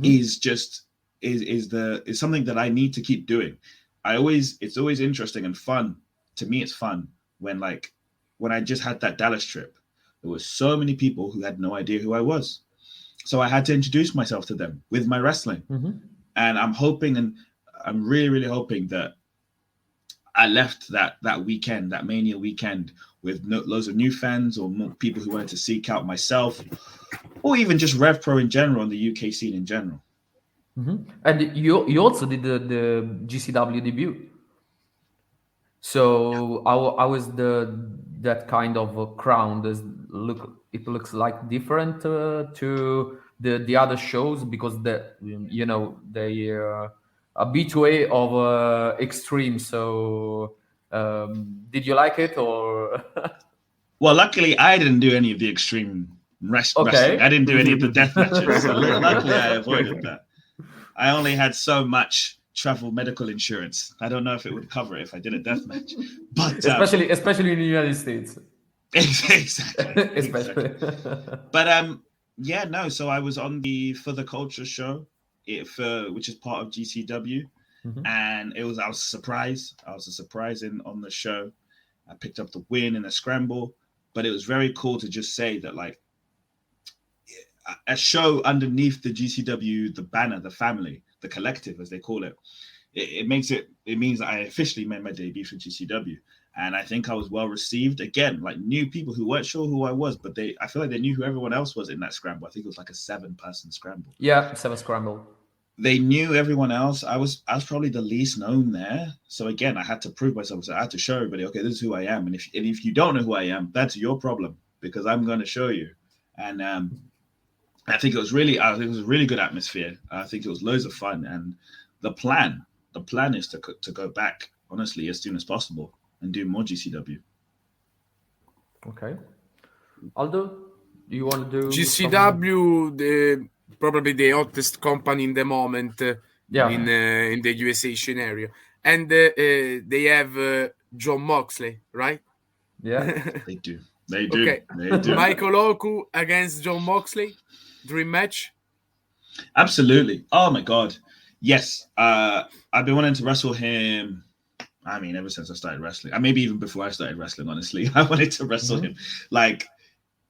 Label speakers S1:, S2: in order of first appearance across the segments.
S1: is something that I need to keep doing. It's always interesting and fun. To me, it's fun when I just had that Dallas trip. There were so many people who had no idea who I was. So I had to introduce myself to them with my wrestling. And I'm hoping, and I'm really, really hoping that I left that weekend, that Mania weekend, with loads of new fans or more people who wanted to seek out myself, or even just RevPro in general and the UK scene in general.
S2: And you also did the GCW debut. So how is that kind of a crown? It looks like different to the other shows, because they a bit way of extreme. So did you like it, or?
S1: Well, luckily I didn't do any of the extreme wrestling.
S2: Okay.
S1: I didn't do any of the death matches. So luckily I avoided that. I only had so much travel medical insurance. I don't know if it would cover it if I did a death match, but
S2: especially in the United States.
S1: Exactly.
S2: Especially.
S1: But yeah, no. So I was on for the culture show, which is part of GCW, and I was a surprise. I was a surprise on the show. I picked up the win in a scramble, but it was very cool to just say that, like, a show underneath the GCW, the banner, the family, the collective, as they call it. It means that I officially made my debut for GCW. And I think I was well received. Again, like, new people who weren't sure who I was, but I feel like they knew who everyone else was in that scramble. I think it was like a 7-person scramble.
S2: Yeah, 7 scramble.
S1: They knew everyone else. I was probably the least known there. So again, I had to prove myself. So I had to show everybody, okay, this is who I am. And if you don't know who I am, that's your problem, because I'm going to show you. And I think it was a really good atmosphere. I think it was loads of fun. And the plan is to go back, honestly, as soon as possible and do more GCW.
S2: Okay. Aldo, do you want to do
S3: GCW? Probably the hottest company in the moment in the USA scenario, and they have Jon Moxley, right?
S2: Yeah,
S1: they do. Okay. They do.
S3: Michael Oku against Jon Moxley, dream match.
S1: Absolutely. Oh my God, yes. I've been wanting to wrestle him. I mean, ever since I started wrestling, maybe even before I started wrestling, honestly, I wanted to wrestle him. Like,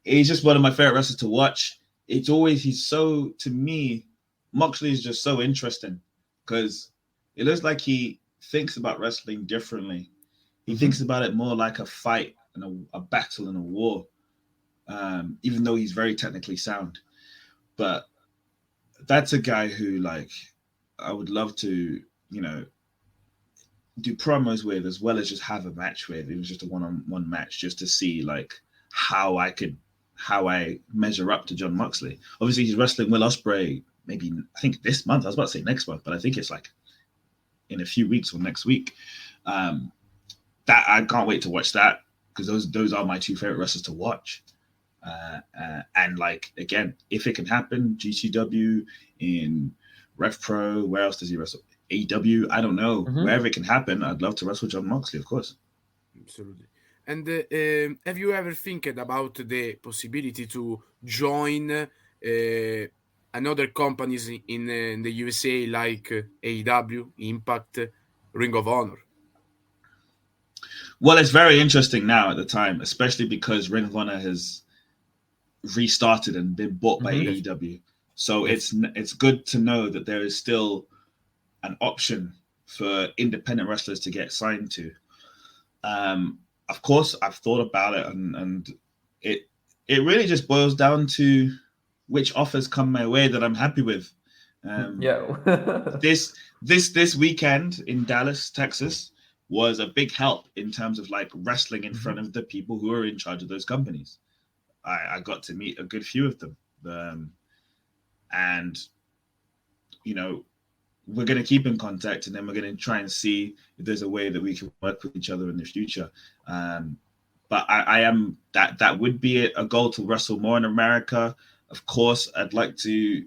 S1: he's just one of my favorite wrestlers to watch. To me, Moxley is just so interesting, because it looks like he thinks about wrestling differently. He thinks about it more like a fight and a battle and a war, even though he's very technically sound. But that's a guy who, like, I would love to, do promos with, as well as just have a match with. It was just a one-on-one match, just to see, like, how I measure up to Jon Moxley. Obviously, he's wrestling Will Ospreay, maybe, I think this month. I was about to say next month, but I think it's like in a few weeks or next week. That I can't wait to watch that, because those are my two favorite wrestlers to watch. And, like, again, if it can happen, GCW, in RevPro, where else does he wrestle? AEW, I don't know. Wherever it can happen, I'd love to wrestle Jon Moxley, of course.
S3: Absolutely. And have you ever think about the possibility to join another companies in the USA, like AEW, Impact, Ring of Honor?
S1: Well, it's very interesting now at the time, especially because Ring of Honor has restarted and been bought by AEW. So it's good to know that there is still an option for independent wrestlers to get signed to. Of course, I've thought about it, and it really just boils down to which offers come my way that I'm happy with. This weekend in Dallas, Texas, was a big help in terms of, like, wrestling in front of the people who are in charge of those companies. I got to meet a good few of them, and we're going to keep in contact, and then we're going to try and see if there's a way that we can work with each other in the future. But I am that would be a goal, to wrestle more in America. Of course, I'd like to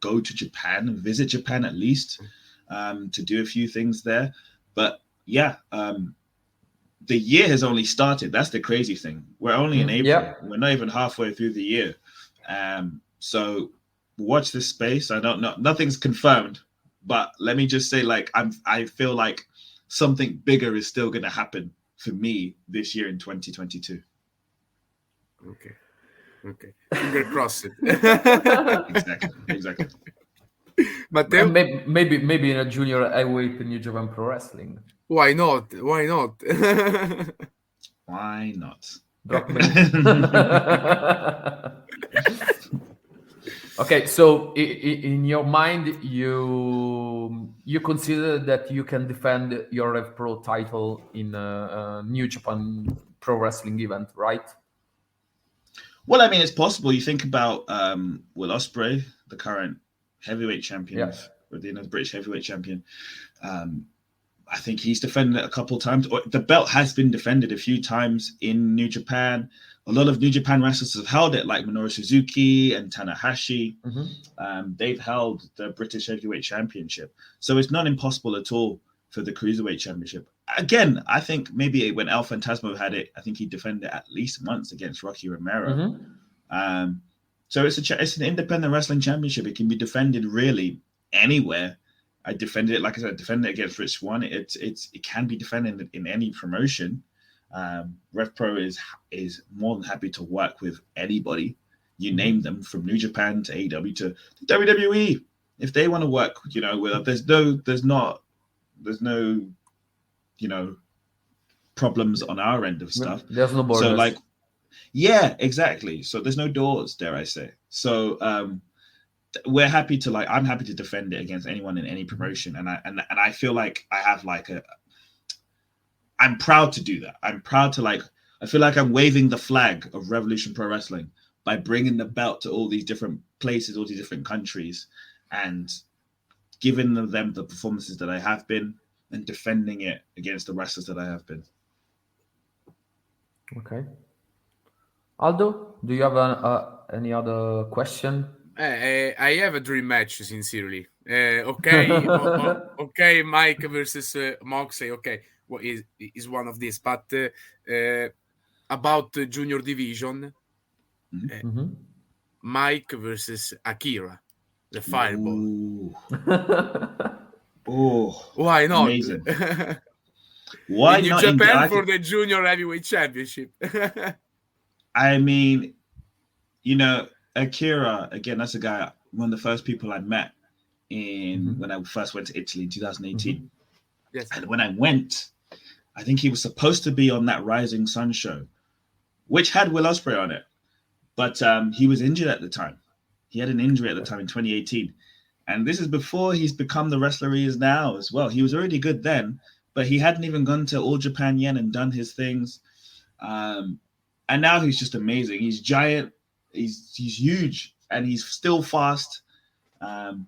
S1: go to Japan and visit Japan at least, to do a few things there. But yeah, the year has only started. That's the crazy thing. We're only in April. We're not even halfway through the year. So watch this space. I don't know. Nothing's confirmed, but let me just say, like, I feel like something bigger is still going to happen for me this year in 2022.
S3: Okay. Finger crossed.
S1: Exactly.
S3: Matteo?
S2: Maybe in a junior heavyweight in New Japan Pro Wrestling.
S3: Why not?
S1: Why not?
S2: Drop me. Okay, so in your mind, you consider that you can defend your RevPro title in a New Japan Pro Wrestling event, right?
S1: Well, I mean, it's possible. You think about Will Ospreay, the current heavyweight champion, the British heavyweight champion. I think he's defended it a couple times. The belt has been defended a few times in New Japan. A lot of New Japan wrestlers have held it, like Minoru Suzuki and Tanahashi. They've held the British Heavyweight Championship. So it's not impossible at all for the Cruiserweight Championship. Again, I think maybe when El Fantasmo had it, I think he defended it at least once against Rocky Romero. So it's an independent wrestling championship. It can be defended really anywhere. I defended it, like I said, defended it against Rich Swann. It can be defended in any promotion. RevPro is more than happy to work with anybody. You name them, from New Japan to AEW to WWE. If they want to work, with there's no problems on our end of stuff.
S2: There's no borders.
S1: So yeah, exactly. So there's no doors, dare I say. So we're happy to I'm happy to defend it against anyone in any promotion, and I feel like I have I'm proud to do that. I'm proud to I feel like I'm waving the flag of Revolution Pro Wrestling by bringing the belt to all these different places, all these different countries, and giving them the performances that I have been, and defending it against the wrestlers that I have been.
S2: Okay. Aldo, do you have any other question?
S3: I have a dream match, sincerely. Okay, Mike versus Moxley. Okay, is one of these, but about the junior division, Mike versus Akira, the Fireball. Why not?
S1: Amazing. Why
S3: in
S1: not
S3: Japan for the junior heavyweight championship?
S1: I mean, Akira, again, that's a guy, one of the first people I met when I first went to Italy in 2018.
S3: Yes.
S1: And when I went, I think he was supposed to be on that Rising Sun show, which had Will Ospreay on it. But he was injured at the time. He had an injury at the time in 2018. And this is before he's become the wrestler he is now as well. He was already good then, but he hadn't even gone to All Japan yet and done his things. And now he's just amazing. He's giant. He's huge, and he's still fast. And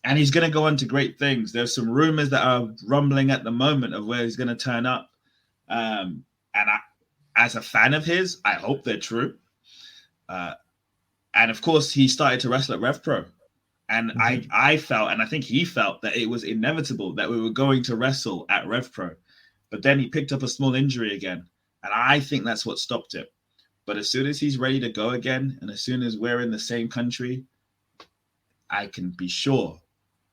S1: he's going to go on to great things. There's some rumors that are rumbling at the moment of where he's going to turn up. And as a fan of his, I hope they're true. And of course, he started to wrestle at RevPro. And I felt, and I think he felt, that it was inevitable that we were going to wrestle at RevPro. But then he picked up a small injury again. And I think that's what stopped it. But as soon as he's ready to go again, and as soon as we're in the same country, I can be sure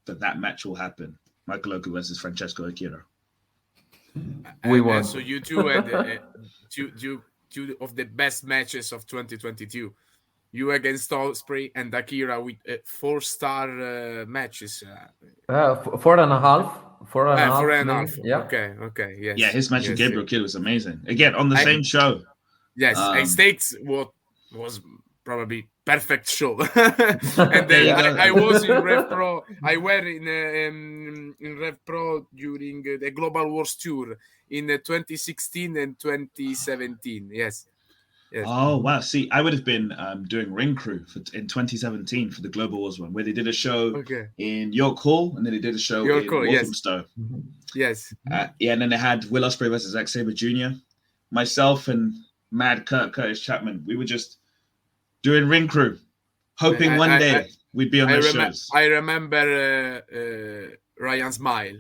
S1: that match will happen. Michael Oku versus Francesco Akira.
S2: We won.
S3: So you two had two of the best matches of 2022. You against Ospreay and Akira with 4-star matches.
S2: 4.5. 4.5. Yeah.
S3: Okay. Yes.
S1: Yeah, his match with Gabriel Kidd was amazing. Again, on the same show.
S3: Yes, States was probably perfect show. And then I was in RevPro. I were in RevPro during the Global Wars Tour in 2016 and 2017. Yes.
S1: Oh, wow. See, I would have been doing Ring Crew in 2017 for the Global Wars one, where they did a show in York Hall, and then they did a show in Walthamstow.
S3: Yes.
S1: And then they had Will Ospreay versus Zack Sabre Jr. Myself and Mad Curtis Chapman, we were just doing Ring Crew, hoping one day we'd be on those shows.
S3: I remember Ryan Smile.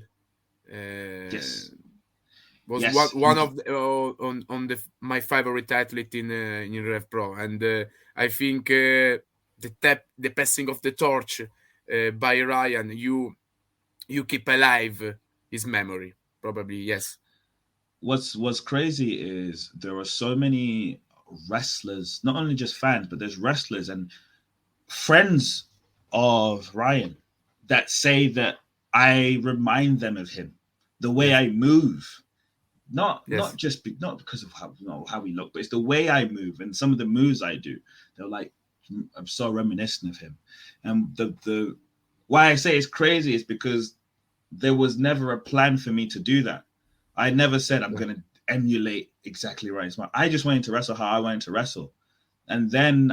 S1: Yes.
S3: Was one of my favorite athlete in RevPro, and I think the passing of the torch by Ryan, you keep alive his memory. Probably, yes.
S1: What's crazy is there are so many wrestlers, not only just fans, but there's wrestlers and friends of Ryan that say that I remind them of him, the way I move, not just not because of how we look, but it's the way I move and some of the moves I do. They're like, I'm so reminiscent of him, and the why I say it's crazy is because there was never a plan for me to do that. I never said I'm going to emulate exactly Ryan Smart. I just wanted to wrestle how I wanted to wrestle, and then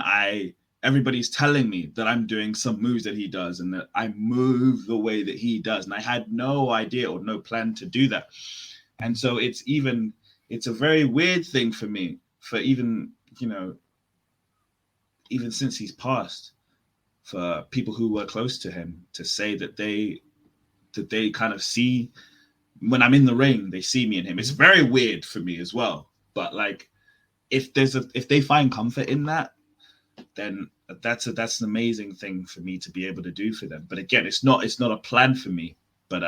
S1: everybody's telling me that I'm doing some moves that he does and that I move the way that he does. And I had no idea or no plan to do that. And so it's a very weird thing for me, for even since he's passed, for people who were close to him to say that they kind of see, when I'm in the ring, they see me in him. It's very weird for me as well. But like, if they find comfort in that, then that's an amazing thing for me to be able to do for them. But again, it's not a plan for me. But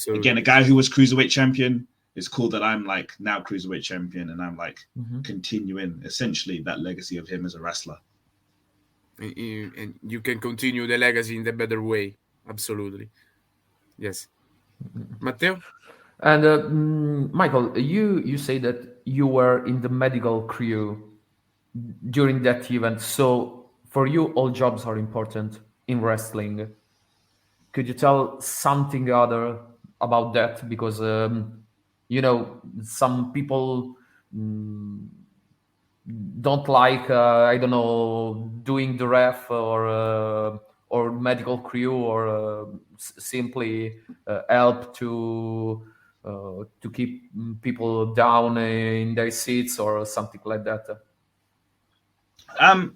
S1: again, a guy who was Cruiserweight champion, it's cool that I'm like now Cruiserweight champion, and I'm like continuing essentially that legacy of him as a wrestler.
S3: And you can continue the legacy in the better way. Absolutely. Yes. Matteo?
S2: And Michael, you say that you were in the medical crew during that event. So for you, all jobs are important in wrestling. Could you tell something other about that? Because, some people don't like, I don't know, doing the ref or medical crew, or simply help to keep people down in their seats or something like that.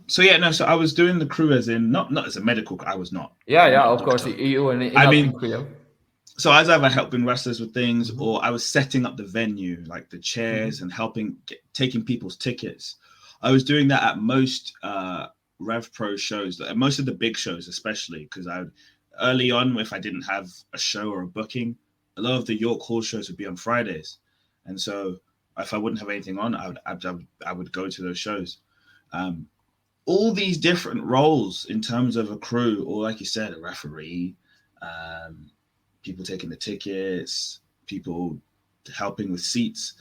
S1: So I was doing the crew as in not as a medical. I was not.
S2: Of course, you and crew.
S1: So I was either helping wrestlers with things, or I was setting up the venue, like the chairs, and taking people's tickets. I was doing that at most RevPro shows, at most of the big shows, especially because early on, if I didn't have a show or a booking, a lot of the York Hall shows would be on Fridays, and so if I wouldn't have anything on, I would go to those shows. All these different roles in terms of a crew, or like you said, a referee, people taking the tickets, people helping with seats,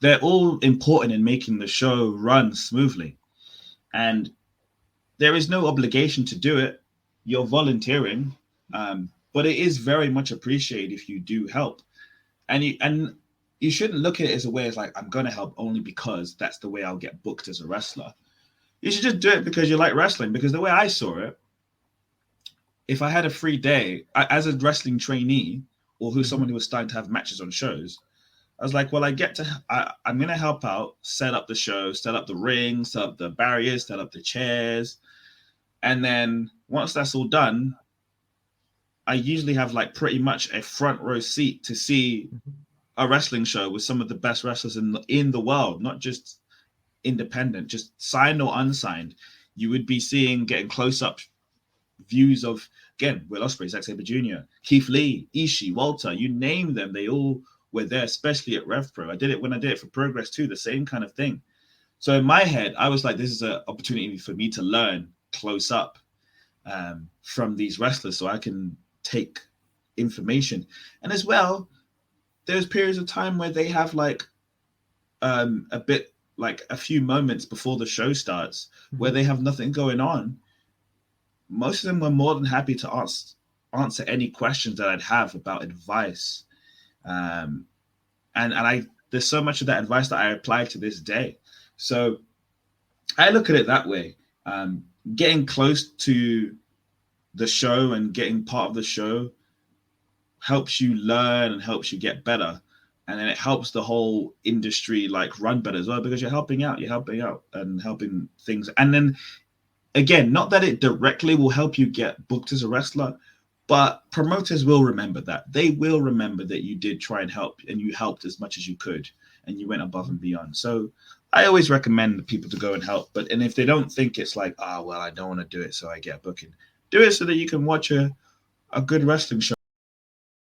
S1: they're all important in making the show run smoothly. And there is no obligation to do it. You're volunteering, but it is very much appreciated if you do help. And you shouldn't look at it as a way as like, I'm going to help only because that's the way I'll get booked as a wrestler. You should just do it because you like wrestling. Because the way I saw it, if I had a free day as a wrestling trainee, or someone who was starting to have matches on shows, I was like, well, I'm going to help out, set up the show, set up the ring, set up the barriers, set up the chairs. And then once that's all done, I usually have like pretty much a front row seat to see a wrestling show with some of the best wrestlers in the world, not just independent, just signed or unsigned. You would be getting close-up views of, again, Will Ospreay, Zack Sabre Jr., Keith Lee, Ishii, Walter, you name them, they all were there, especially at RevPro. I did it when I did it for Progress too, the same kind of thing. So in my head, I was like, this is an opportunity for me to learn close up from these wrestlers so I can take information. And as well, there's periods of time where they have like a bit, like a few moments before the show starts where they have nothing going on. Most of them were more than happy to answer any questions that I'd have about advice. And there's so much of that advice that I apply to this day. So I look at it that way. Getting close to the show and getting part of the show helps you learn and helps you get better. And then it helps the whole industry like run better as well, because you're helping out and helping things. And then again, not that it directly will help you get booked as a wrestler, but promoters will remember that. They will remember that you did try and help, and you helped as much as you could, and you went above and beyond. So I always recommend people to go and help. But and if they don't think it's like, well, I don't want to do it, so I get a booking. Do it so that you can watch a good wrestling show